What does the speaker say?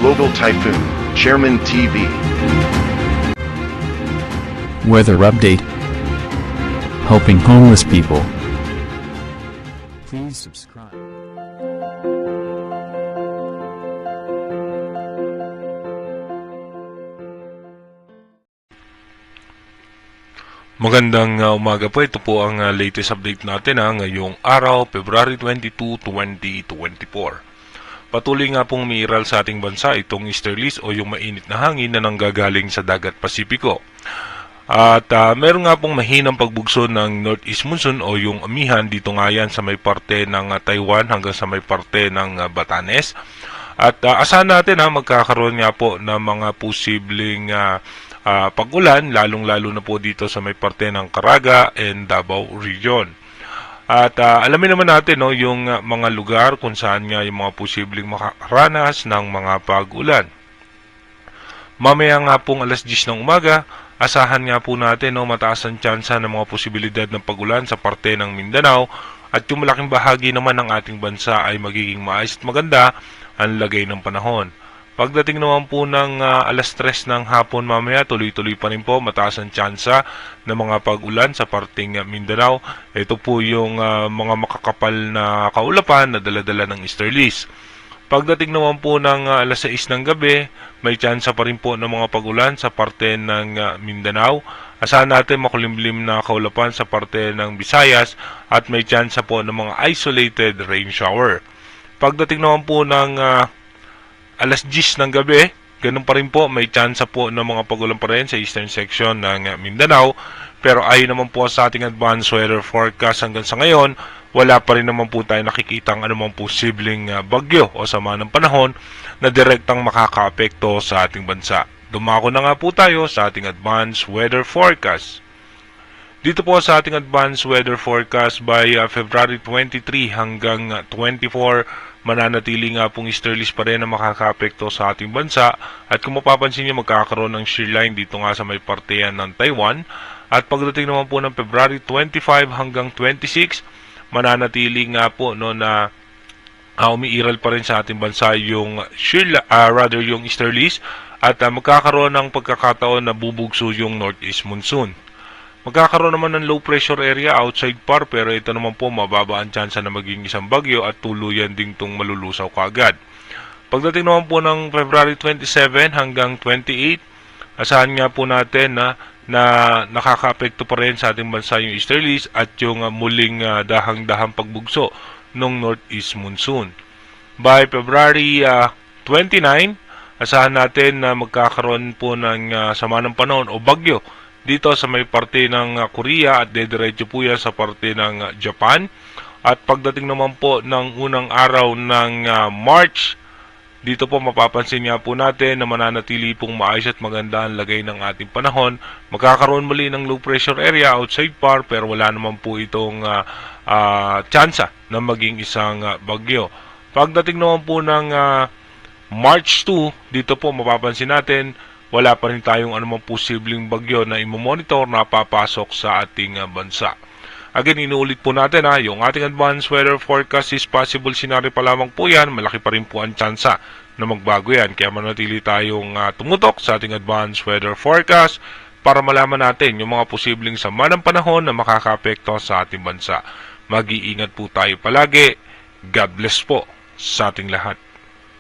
Global Typhoon, Chairman TV. Weather update. Helping homeless people. Please subscribe. Magandang umaga po. Ito po ang latest update natin ngayong araw, February 22, 2024. Patuloy nga pong umiiral sa ating bansa itong easterlies o yung mainit na hangin na nanggagaling sa dagat Pasipiko. At meron nga pong mahinang pagbugso ng northeast monsoon o yung amihan dito nga yan sa may parte ng Taiwan hanggang sa may parte ng Batanes. At asahan natin magkakaroon nga po ng mga posibleng pag-ulan, lalong-lalo na po dito sa may parte ng Caraga and Davao region. At alamin naman natin yung mga lugar kung saan nga yung mga posibleng makaranas ng mga pag-ulan. Mamaya nga pong alas 10 ng umaga, asahan nga po natin mataas ang tsansa ng mga posibilidad ng pag-ulan sa parte ng Mindanao at yung malaking bahagi naman ng ating bansa ay magiging maayos at maganda ang lagay ng panahon. Pagdating naman po ng alas 3 ng hapon mamaya, tuloy-tuloy pa rin po mataas ang tsansa ng mga pag-ulan sa parting Mindanao. Ito po yung mga makakapal na kaulapan na daladala ng easterlies. Pagdating naman po ng alas 6 ng gabi, may tsansa pa rin po ng mga pag-ulan sa parte ng Mindanao. Asahan natin makulimlim na kaulapan sa parte ng Visayas at may tsansa po ng mga isolated rain shower. Pagdating naman po ng alas 10 ng gabi, ganun pa rin po, may tsansa po ng mga pag-ulan pa rin sa eastern section ng Mindanao. Pero ayon naman po sa ating advanced weather forecast hanggang sa ngayon, wala pa rin naman po tayo nakikitang anumang posibleng bagyo o sama ng panahon na direktang makakaapekto sa ating bansa. Dumako na nga po tayo sa ating advanced weather forecast. Dito po sa ating advanced weather forecast by February 23 hanggang 24, mananatili nga pong easterlies pa rin na makakaapekto sa ating bansa. At kung mapapansin nyo, magkakaroon ng shear line dito nga sa may parte ng Taiwan. At pagdating naman po ng February 25 hanggang 26, mananatili nga po na umiiral pa rin sa ating bansa yung yung easterlies at magkakaroon ng pagkakataon na bubugso yung northeast monsoon. Magkakaroon naman ng low pressure area outside par pero ito naman po mababa ang tsansa na maging isang bagyo at tuluyan ding itong malulusaw kaagad. Pagdating naman po ng February 27 hanggang 28, asahan nga po natin na nakakaapekto pa rin sa ating bansa yung easterlies at yung muling dahang-dahang pagbugso ng northeast monsoon. By February 29, asahan natin na magkakaroon po ng sama ng panahon o bagyo dito sa may parte ng Korea at dediretso po yan sa parte ng Japan. At pagdating naman po ng unang araw ng March, dito po mapapansin nga po natin na mananatili pong maayos at maganda ang lagay ng ating panahon. Magkakaroon muli ng low pressure area outside par pero wala naman po itong tsansa na maging isang bagyo. Pagdating naman po ng March 2, dito po mapapansin natin wala pa rin tayong anumang posibleng bagyo na imomonitor na papasok sa ating bansa. Again, inuulit po natin yung ating advanced weather forecast is possible scenario pa lamang po yan. Malaki pa rin po ang tsansa na magbago yan. Kaya manatili tayong tumutok sa ating advanced weather forecast para malaman natin yung mga posibleng sama ng panahon na makakaapekto sa ating bansa. Mag-iingat po tayo palagi. God bless po sa ating lahat.